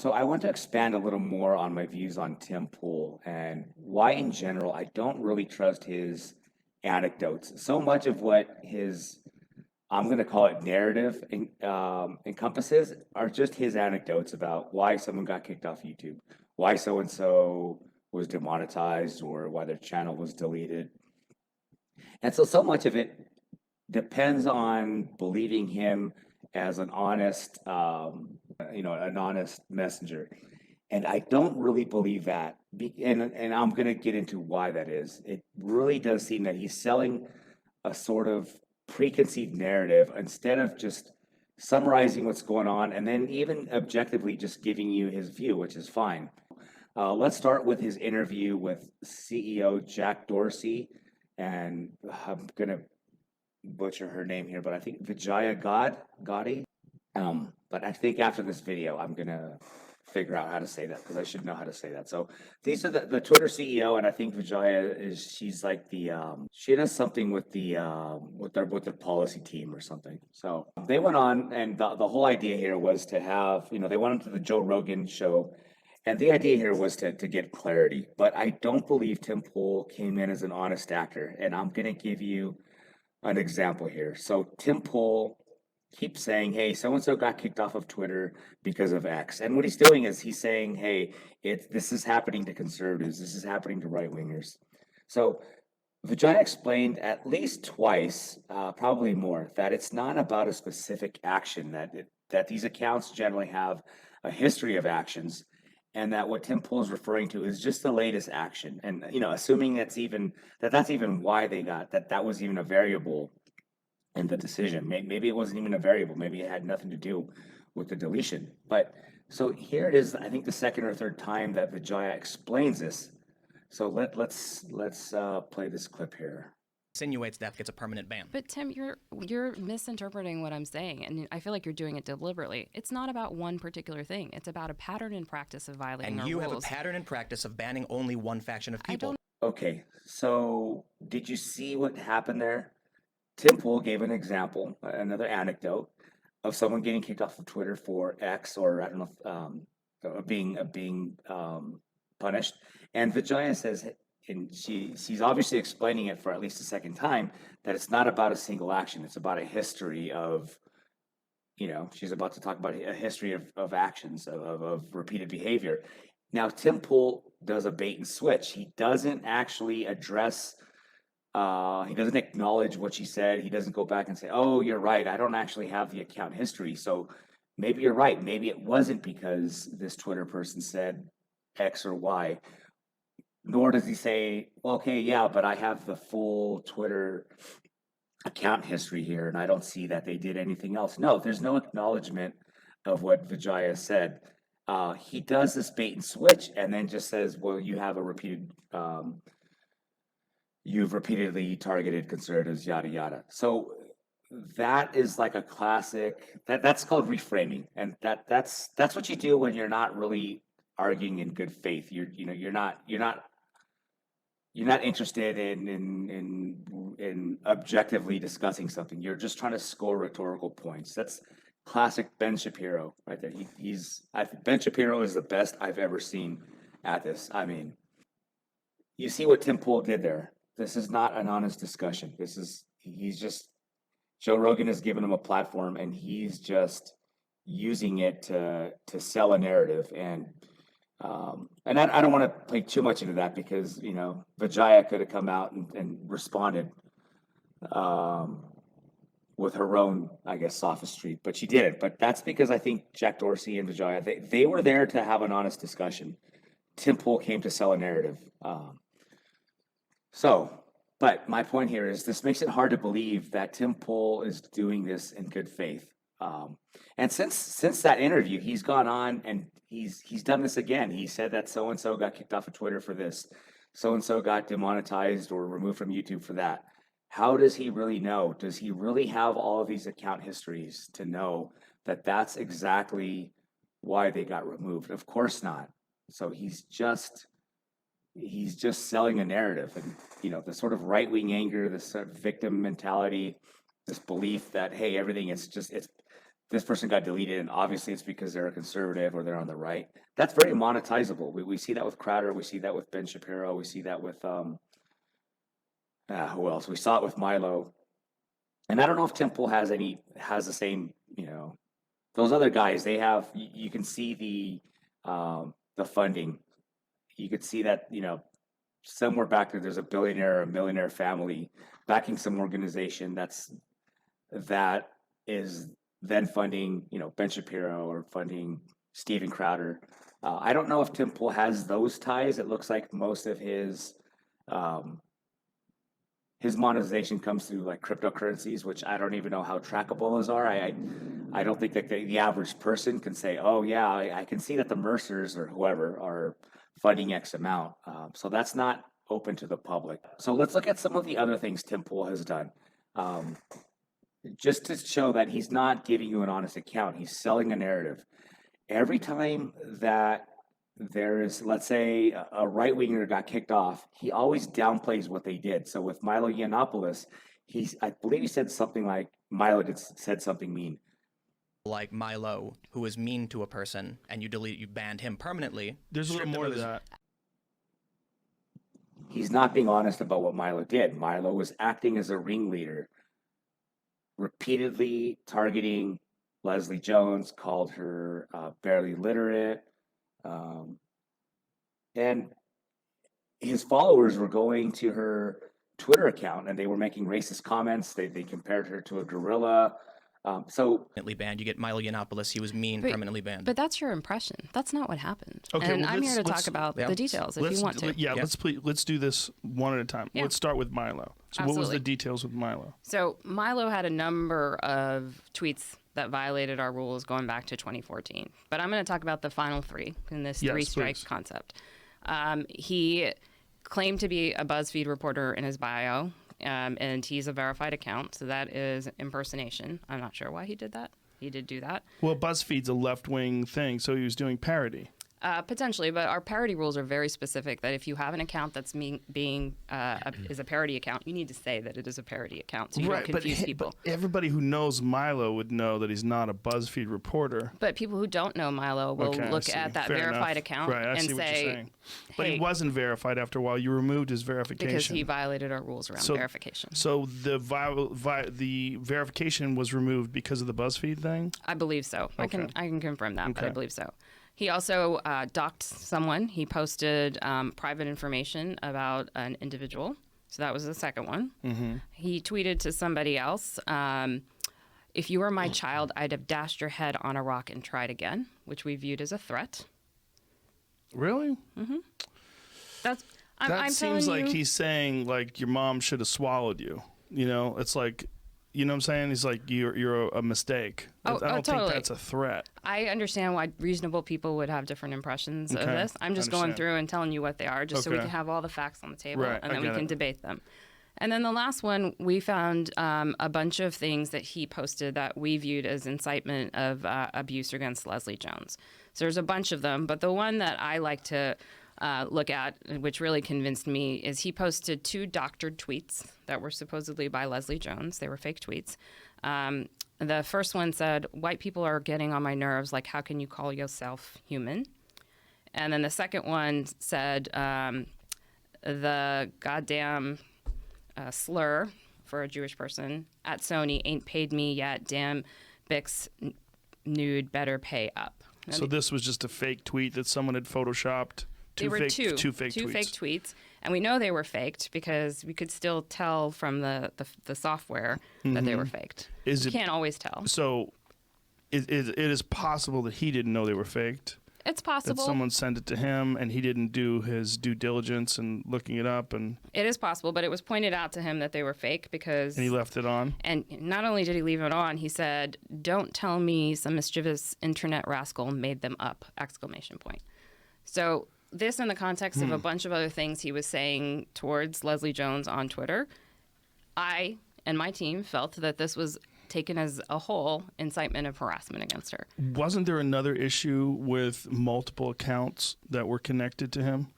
So I want to expand a little more on my views on Tim Pool and why, in general, I don't really trust his anecdotes. So much of what his, I'm going to call it narrative, encompasses are just his anecdotes about why someone got kicked off YouTube, why so and so was demonetized, or why their channel was deleted. And so much of it depends on believing him as an honest, an honest messenger. And I don't really believe that. And I'm going to get into why that is. It really does seem that he's selling a sort of preconceived narrative instead of just summarizing what's going on and then even objectively just giving you his view, which is fine. Let's start with his interview with CEO Jack Dorsey. And I'm going to butcher her name here, but I think Gotti. But I think after this video, I'm gonna figure out how to say that because I should know how to say that. So these are the Twitter CEO, and I think Vijaya she's like the she does something with the with their policy team or something. So they went on, and the whole idea here was to have they went into the Joe Rogan show. And the idea here was to get clarity, but I don't believe Tim Pool came in as an honest actor. And I'm going to give you an example here. So Tim Pool keeps saying, hey, so and so got kicked off of Twitter because of X. And what he's doing is he's saying, hey, this is happening to conservatives, this is happening to right wingers. So Vijaya explained at least twice, probably more, that it's not about a specific action, that these accounts generally have a history of actions, and that what Tim Pool is referring to is just the latest action. And assuming that's even why they got that was even a variable in the decision. Maybe it wasn't even a variable. Maybe it had nothing to do with the deletion. But so here it is. I think the second or third time that Vijaya explains this. So let's play this clip here. Insinuates that gets a permanent ban. But Tim, you're misinterpreting what I'm saying, and I feel like you're doing it deliberately. It's not about one particular thing. It's about a pattern and practice of violating our rules. And you have a pattern and practice of banning only one faction of people. Okay, so did you see what happened there? Tim Pool gave an example, another anecdote of someone getting kicked off of Twitter for X, or I don't know, being punished. And Vijaya says, and she's obviously explaining it for at least a second time, that it's not about a single action. It's about a history of, she's about to talk about a history of actions, of repeated behavior. Now, Tim Pool does a bait and switch. He doesn't actually address, he doesn't acknowledge what she said. He doesn't go back and say, oh, you're right, I don't actually have the account history. So maybe you're right. Maybe it wasn't because this Twitter person said X or Y. Nor does he say, well, okay, yeah, but I have the full Twitter account history here, and I don't see that they did anything else. No, there's no acknowledgement of what Vijaya said. He does this bait and switch, and then just says, well, you have you've repeatedly targeted conservatives, yada, yada. So that is like a classic, that's called reframing. And that's what you do when you're not really arguing in good faith. You're not interested in objectively discussing something. You're just trying to score rhetorical points. That's classic Ben Shapiro right there. I think Ben Shapiro is the best I've ever seen at this. I mean, you see what Tim Pool did there. This is not an honest discussion. Joe Rogan has given him a platform, and he's just using it to sell a narrative. And I don't want to play too much into that because, Vijaya could have come out and responded with her own, I guess, sophistry, but she didn't. But that's because I think Jack Dorsey and Vijaya, they were there to have an honest discussion. Tim Pool came to sell a narrative. But my point here is this makes it hard to believe that Tim Pool is doing this in good faith. And since that interview, he's gone on and he's done this again. He said that so-and-so got kicked off of Twitter for this. So-and-so got demonetized or removed from YouTube for that. How does he really know? Does he really have all of these account histories to know that that's exactly why they got removed? Of course not. So he's just selling a narrative, and the sort of right-wing anger, this sort of victim mentality, this belief that, hey, everything is this person got deleted, and obviously it's because they're a conservative or they're on the right. That's very monetizable. We see that with Crowder, we see that with Ben Shapiro, we see that with who else? We saw it with Milo, and I don't know if Temple has the same. Those other guys, they have. You can see the funding. You could see that somewhere back there's a billionaire or a millionaire family backing some organization that is then funding, Ben Shapiro or funding Steven Crowder. I don't know if Temple has those ties. It looks like most of his monetization comes through like cryptocurrencies, which I don't even know how trackable those are. I don't think that the average person can say, oh yeah, I can see that the Mercers or whoever are funding X amount. So that's not open to the public. So let's look at some of the other things Tim Pool has done. Just to show that he's not giving you an honest account, he's selling a narrative. Every time that there is, let's say, a right winger got kicked off, he always downplays what they did. So with Milo Yiannopoulos, I believe he said something like Milo said something mean. Like Milo, who was mean to a person, and you banned him permanently. There's a little more to that. He's not being honest about what Milo did. Milo was acting as a ringleader, repeatedly targeting Leslie Jones, called her barely literate. And his followers were going to her Twitter account and they were making racist comments. They compared her to a gorilla. Permanently banned. You get Milo Yiannopoulos. He was mean, permanently banned. But that's your impression. That's not what happened. Okay, and well, I'm here to talk about the details if you want to. Let's do this one at a time. Yeah. Let's start with Milo. So what was the details with Milo? So Milo had a number of tweets that violated our rules going back to 2014. But I'm going to talk about the final three in this three strikes concept. He claimed to be a BuzzFeed reporter in his bio. And he's a verified account, so that is impersonation. I'm not sure why he did that. He did do that. Well, BuzzFeed's a left-wing thing, so he was doing parody. Potentially, but our parody rules are very specific that if you have an account that's is a parody account, you need to say that it is a parody account so you don't confuse people. But everybody who knows Milo would know that he's not a BuzzFeed reporter. But people who don't know Milo will look at that verified account and say, but he wasn't verified after a while. You removed his verification. Because he violated our rules around verification. So the verification was removed because of the BuzzFeed thing? I believe so. Okay. I can confirm that, but I believe so. He also doxed someone. He posted private information about an individual. So that was the second one. Mm-hmm. He tweeted to somebody else, if you were my child, I'd have dashed your head on a rock and tried again, which we viewed as a threat. Really? Mm-hmm. That seems like he's saying, like, your mom should have swallowed you. It's like... You know what I'm saying? He's like, you're a mistake. I don't think that's a threat. I understand why reasonable people would have different impressions of this. I'm just going through and telling you what they are, just so we can have all the facts on the table, and then we can debate them. And then the last one, we found a bunch of things that he posted that we viewed as incitement of abuse against Leslie Jones. So there's a bunch of them, but the one that I like to look at, which really convinced me, is he posted 2 doctored tweets that were supposedly by Leslie Jones. They were fake tweets. The first one said, white people are getting on my nerves, like, how can you call yourself human? And then the second one said, the goddamn slur for a Jewish person at Sony ain't paid me yet. Damn, Bix nude better pay up. So this was just a fake tweet that someone had photoshopped? Two fake tweets. And we know they were faked because we could still tell from the software that they were faked. You can't always tell. So it is possible that he didn't know they were faked? It's possible. That someone sent it to him and he didn't do his due diligence and looking it up? It is possible, but it was pointed out to him that they were fake because... And he left it on? And not only did he leave it on, he said, don't tell me some mischievous internet rascal made them up! ! So... This in the context of a bunch of other things he was saying towards Leslie Jones on Twitter, I and my team felt that this was taken as a whole incitement of harassment against her. Wasn't there another issue with multiple accounts that were connected to him?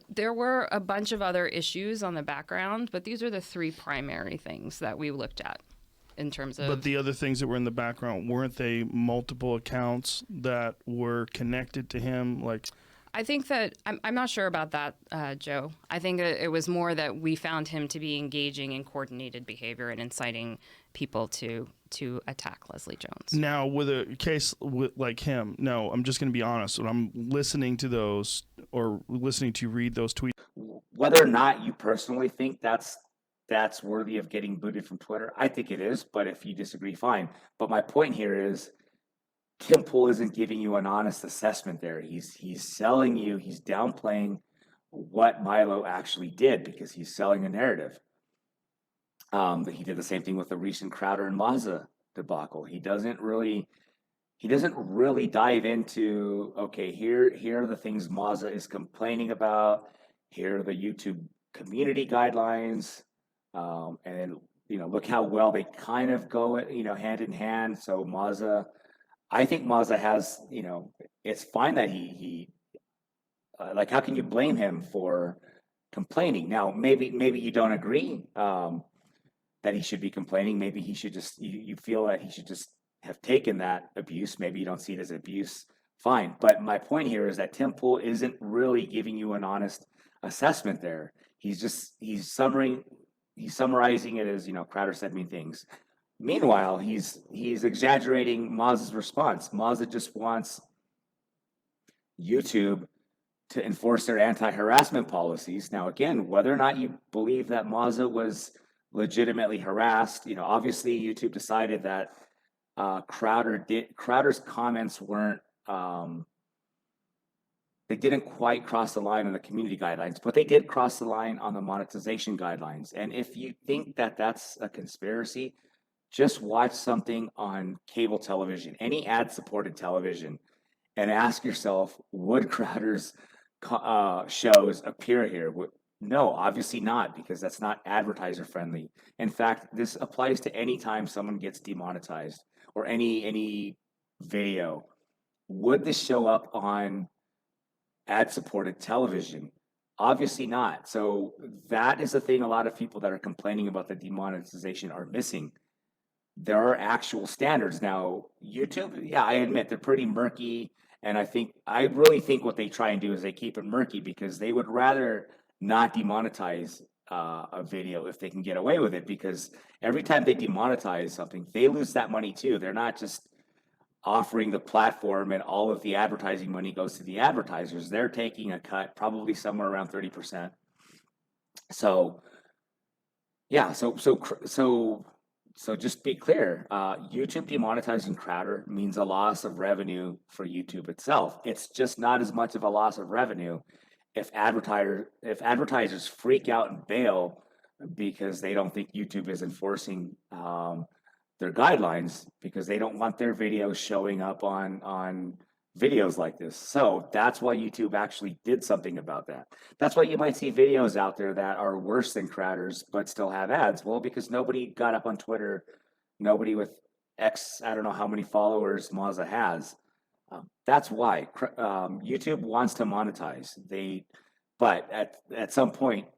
There were a bunch of other issues on the background, but these are the 3 primary things that we looked at. in terms of. But the other things that were in the background, weren't they multiple accounts that were connected to him? Like, I think that I'm not sure about that, Joe. I think that it was more that we found him to be engaging in coordinated behavior and inciting people to attack Leslie Jones. Now, with a case like him, no, I'm just going to be honest. When I'm listening to those or listening to you read those tweets, whether or not you personally think that's worthy of getting booted from Twitter, I think it is. But if you disagree, fine. But my point here is, Tim Pool isn't giving you an honest assessment there. He's selling you, he's downplaying what Milo actually did because he's selling a narrative. He did the same thing with the recent Crowder and Mazza debacle. He doesn't really dive into, okay, here are the things Mazza is complaining about. Here are the YouTube community guidelines. And look how well they kind of go, hand in hand. So I think Mazza has, it's fine that he like, how can you blame him for complaining? Now, maybe you don't agree that he should be complaining. Maybe he should just, you feel that he should just have taken that abuse. Maybe you don't see it as abuse. Fine. But my point here is that Tim Pool isn't really giving you an honest assessment there. He's summarizing it as, Crowder said mean things. Meanwhile, he's exaggerating Mazza's response. Mazza just wants YouTube to enforce their anti-harassment policies. Now, again, whether or not you believe that Mazza was legitimately harassed, obviously YouTube decided that Crowder's comments weren't, they didn't quite cross the line on the community guidelines, but they did cross the line on the monetization guidelines. And if you think that that's a conspiracy, just watch something on cable television, any ad-supported television, and ask yourself, would Crowder's shows appear here? No, obviously not, because that's not advertiser friendly. In fact, this applies to any time someone gets demonetized or any video. Would this show up on ad-supported television? Obviously not. So that is the thing a lot of people that are complaining about the demonetization are missing. There are actual standards. Now, YouTube, yeah, I admit they're pretty murky. And I really think what they try and do is they keep it murky because they would rather not demonetize a video if they can get away with it, because every time they demonetize something, they lose that money too. They're not just offering the platform and all of the advertising money goes to the advertisers. They're taking a cut, probably somewhere around 30%. So, yeah, so just be clear, YouTube demonetizing Crowder means a loss of revenue for YouTube itself. It's just not as much of a loss of revenue if advertisers freak out and bail because they don't think YouTube is enforcing their guidelines, because they don't want their videos showing up on videos like this. So that's why YouTube actually did something about that. That's why you might see videos out there that are worse than Crowder's but still have ads. Well, because nobody got up on Twitter, nobody with X, I don't know how many followers Mazza has. That's why YouTube wants to monetize. But at some point,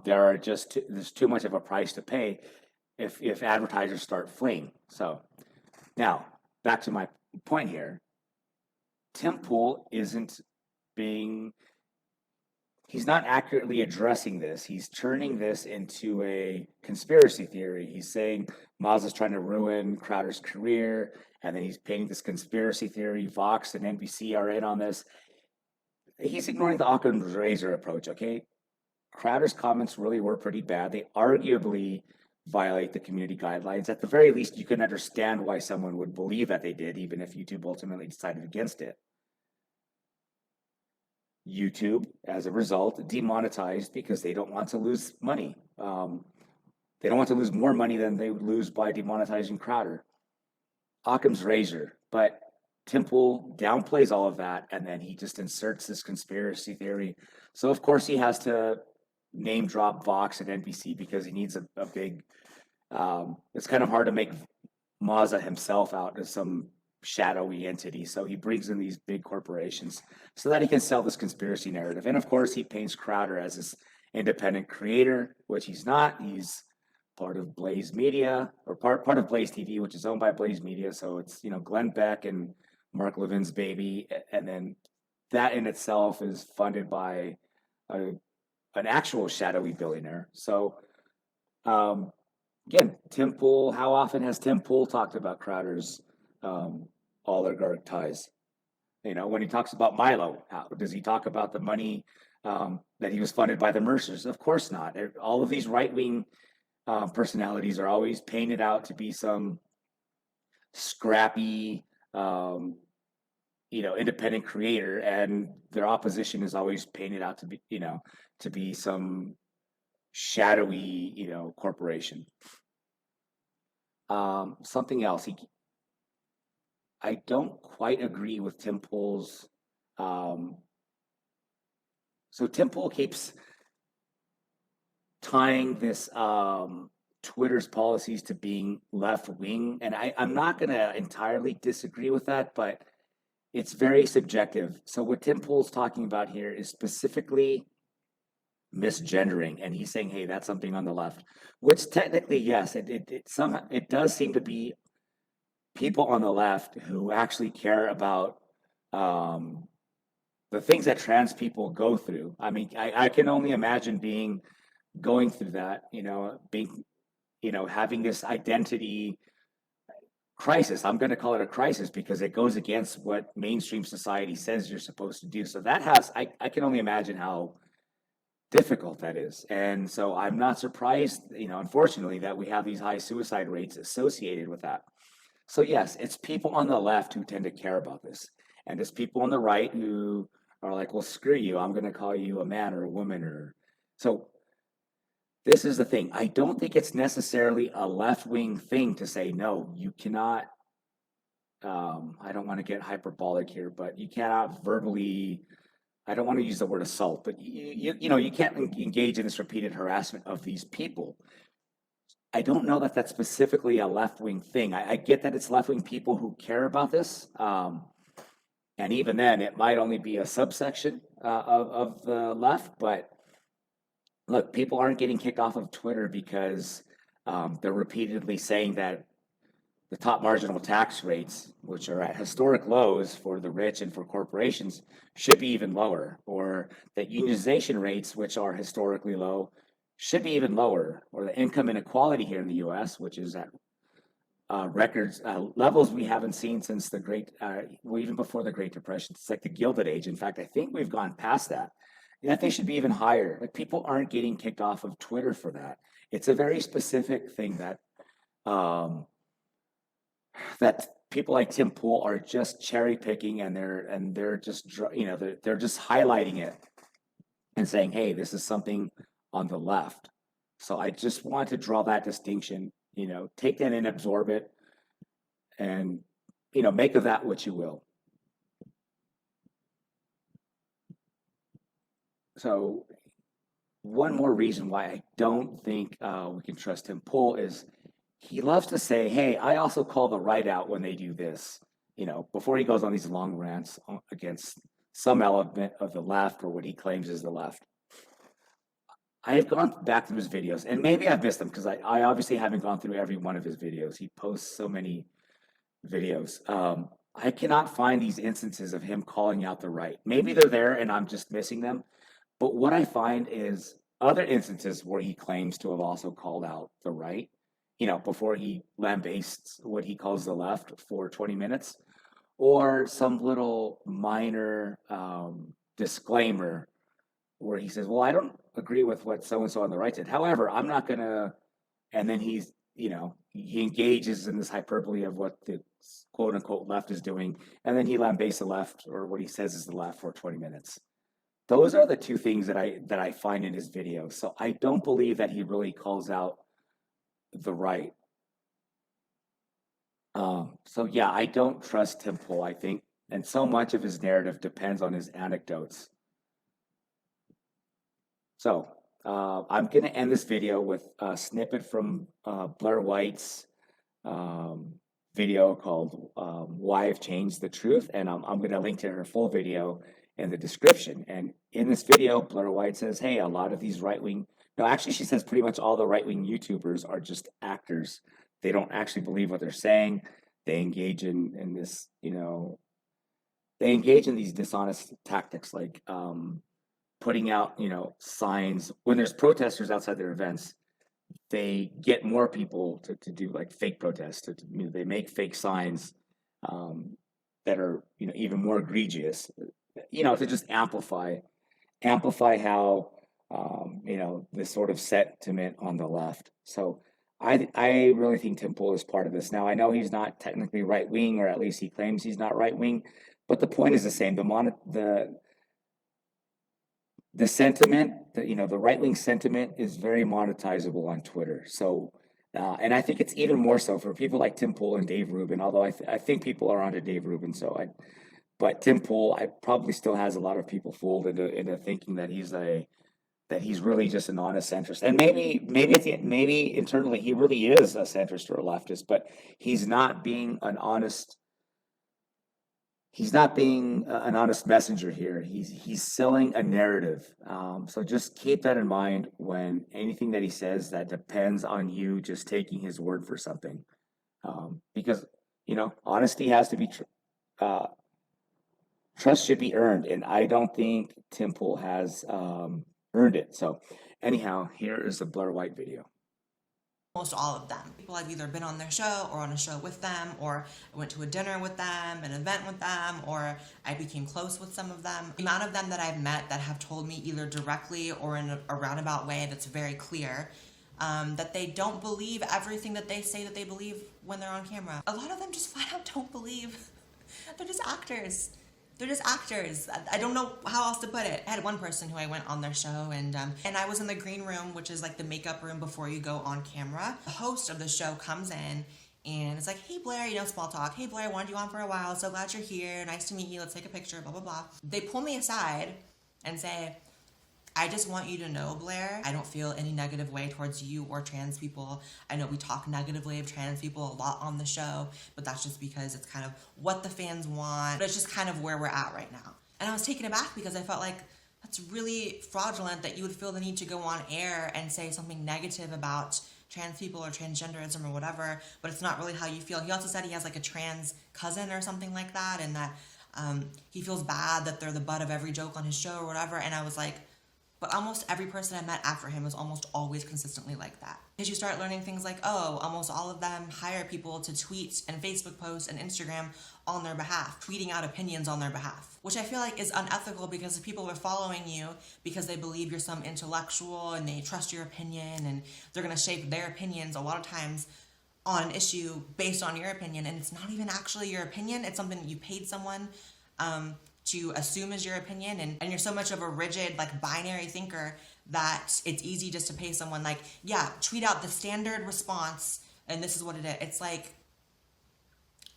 there's too much of a price to pay if advertisers start fleeing. So now back to my point here. Tim Pool he's not accurately addressing this. He's turning this into a conspiracy theory. He's saying Mazza's trying to ruin Crowder's career, and then he's painting this conspiracy theory. Vox and NBC are in on this. He's ignoring the Occam's razor approach, okay? Crowder's comments really were pretty bad. They arguably violate the community guidelines. At the very least, you can understand why someone would believe that they did, even if YouTube ultimately decided against it. YouTube, as a result, demonetized because they don't want to lose money. They don't want to lose more money than they would lose by demonetizing Crowder. Occam's razor. But Tim Pool downplays all of that, and then he just inserts this conspiracy theory. So, of course, he has to name drop Vox and NBC because he needs a big... it's kind of hard to make Mazza himself out as some shadowy entity. So he brings in these big corporations so that he can sell this conspiracy narrative. And, of course, he paints Crowder as this independent creator, which he's not. He's part of Blaze Media, or part of Blaze TV, which is owned by Blaze Media. So it's, Glenn Beck and Mark Levin's baby. And then that in itself is funded by an actual shadowy billionaire. So again, Tim Pool, how often has Tim Pool talked about Crowder's oligarch ties? When he talks about Milo, how does he talk about the money that he was funded by the Mercers? Of course not. All of these right-wing personalities are always painted out to be some scrappy, independent creator, and their opposition is always painted out to be some shadowy, corporation. Something else. I don't quite agree with Tim Pool's. So Tim Pool keeps tying this Twitter's policies to being left wing, and I'm not going to entirely disagree with that, but it's very subjective. So what Tim Pool's talking about here is specifically misgendering, and he's saying, hey, that's something on the left, which technically, yes, it does seem to be people on the left who actually care about the things that trans people go through. I mean, I can only imagine going through that, having this identity crisis. I'm going to call it a crisis because it goes against what mainstream society says you're supposed to do. So I can only imagine how difficult that is. And so I'm not surprised, unfortunately, that we have these high suicide rates associated with that. So yes, it's people on the left who tend to care about this. And it's people on the right who are like, well, screw you. I'm going to call you a man or a woman. So this is the thing. I don't think it's necessarily a left-wing thing to say, no, you cannot, I don't want to get hyperbolic here, but you cannot verbally, I don't want to use the word assault, but you can't engage in this repeated harassment of these people. I don't know that that's specifically a left-wing thing. I get that it's left-wing people who care about this. And even then, it might only be a subsection of the left. But look, people aren't getting kicked off of Twitter because they're repeatedly saying that the top marginal tax rates, which are at historic lows for the rich and for corporations, should be even lower, or that unionization rates, which are historically low, should be even lower, or the income inequality here in the U.S., which is at records levels we haven't seen since the even before the Great Depression. It's like the Gilded Age. In fact, I think we've gone past that. And I think should be even higher. Like, people aren't getting kicked off of Twitter for that. It's a very specific thing that that people like Tim Pool are just cherry picking, and they're just they're just highlighting it and saying, hey, this is something on the left. So I just want to draw that distinction. Take that in, absorb it, and make of that what you will. So one more reason why I don't think we can trust Tim Pool is he loves to say, hey, I also call the right out when they do this, before he goes on these long rants against some element of the left or what he claims is the left. I have gone back through his videos, and maybe I've missed them because I obviously haven't gone through every one of his videos. He posts so many videos. I cannot find these instances of him calling out the right. Maybe they're there and I'm just missing them. But what I find is other instances where he claims to have also called out the right, before he lambastes what he calls the left for 20 minutes, or some little minor disclaimer where he says, well, I don't agree with what so-and-so on the right said. However, I'm not going to, and then he engages in this hyperbole of what the quote unquote left is doing. And then he lambastes the left, or what he says is the left, for 20 minutes. Those are the two things that I find in his videos. So I don't believe that he really calls out the right. So yeah, I don't trust Tim Pool, I think. And so much of his narrative depends on his anecdotes. So I'm going to end this video with a snippet from Blair White's video called Why I've Changed the Truth. And I'm going to link to her full video in the description. And in this video, Blair White says, hey, a lot of these right-wing No, actually, she says pretty much all the right-wing YouTubers are just actors. They don't actually believe what they're saying. They engage in this, they engage in these dishonest tactics like putting out, signs. When there's protesters outside their events, they get more people to do like fake protests. They make fake signs that are, even more egregious, to just amplify how, this sort of sentiment on the left. So I really think Tim Pool is part of this. Now, I know he's not technically right wing, or at least he claims he's not right wing, but the point is the same. The sentiment, the right wing sentiment is very monetizable on Twitter. So, and I think it's even more so for people like Tim Pool and Dave Rubin. Although I think people are onto Dave Rubin, but Tim Pool, I probably still has a lot of people fooled into thinking that he's really just an honest centrist. And maybe internally he really is a centrist or a leftist, but he's not being an honest messenger here. He's selling a narrative. So just keep that in mind when anything that he says that depends on you just taking his word for something. Because, honesty has to be trust should be earned, and I don't think Tim Pool has earned it. So anyhow, here is the Blair White video. Almost all of them. People I've either been on their show or on a show with them, or I went to a dinner with them, an event with them, or I became close with some of them. The amount of them that I've met that have told me either directly or in a roundabout way that's very clear that they don't believe everything that they say that they believe when they're on camera. A lot of them just flat out don't believe. They're just actors. They're just actors. I don't know how else to put it. I had one person who I went on their show, and I was in the green room, which is like the makeup room before you go on camera. The host of the show comes in, and it's like, hey, Blair, small talk. Hey, Blair, I wanted you on for a while. So glad you're here. Nice to meet you. Let's take a picture, blah, blah, blah. They pull me aside and say, I just want you to know, Blair, I don't feel any negative way towards you or trans people. I know we talk negatively of trans people a lot on the show, but that's just because it's kind of what the fans want. But it's just kind of where we're at right now. And I was taken aback because I felt like that's really fraudulent that you would feel the need to go on air and say something negative about trans people or transgenderism or whatever, but it's not really how you feel. He also said he has like a trans cousin or something like that, and that he feels bad that they're the butt of every joke on his show or whatever. And I was like, but almost every person I met after him was almost always consistently like that. Because you start learning things like, almost all of them hire people to tweet and Facebook post and Instagram on their behalf, tweeting out opinions on their behalf, which I feel like is unethical, because if people are following you because they believe you're some intellectual and they trust your opinion and they're going to shape their opinions a lot of times on an issue based on your opinion, and it's not even actually your opinion, it's something that you paid someone to assume is your opinion, and you're so much of a rigid, like, binary thinker that it's easy just to pay someone, like, yeah, tweet out the standard response and this is what it is. It's like,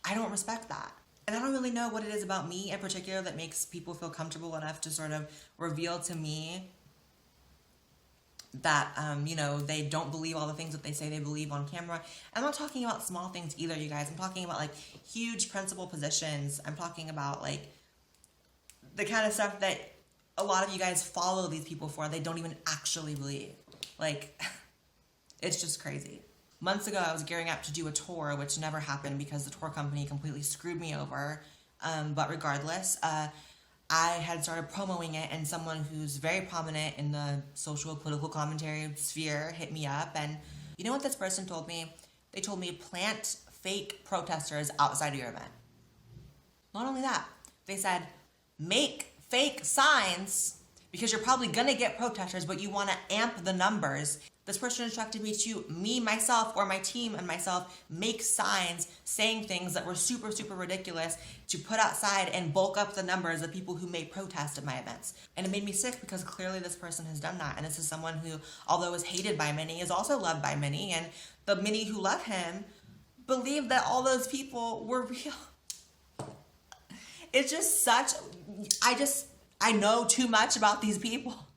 I don't respect that. And I don't really know what it is about me in particular that makes people feel comfortable enough to sort of reveal to me that, they don't believe all the things that they say they believe on camera. I'm not talking about small things either, you guys. I'm talking about, like, huge principal positions. I'm talking about, like, the kind of stuff that a lot of you guys follow these people for, they don't even actually believe. Like, it's just crazy. Months ago, I was gearing up to do a tour, which never happened because the tour company completely screwed me over. But regardless, I had started promoting it, and someone who's very prominent in the social political commentary sphere hit me up. And you know what this person told me? They told me, plant fake protesters outside of your event. Not only that, they said, make fake signs because you're probably gonna get protesters, but you wanna amp the numbers. This person instructed me to, myself, or my team and myself, make signs saying things that were super, super ridiculous to put outside and bulk up the numbers of people who may protest at my events. And it made me sick because clearly this person has done that. And this is someone who, although is hated by many, is also loved by many. And the many who love him believe that all those people were real. It's just such, I know too much about these people.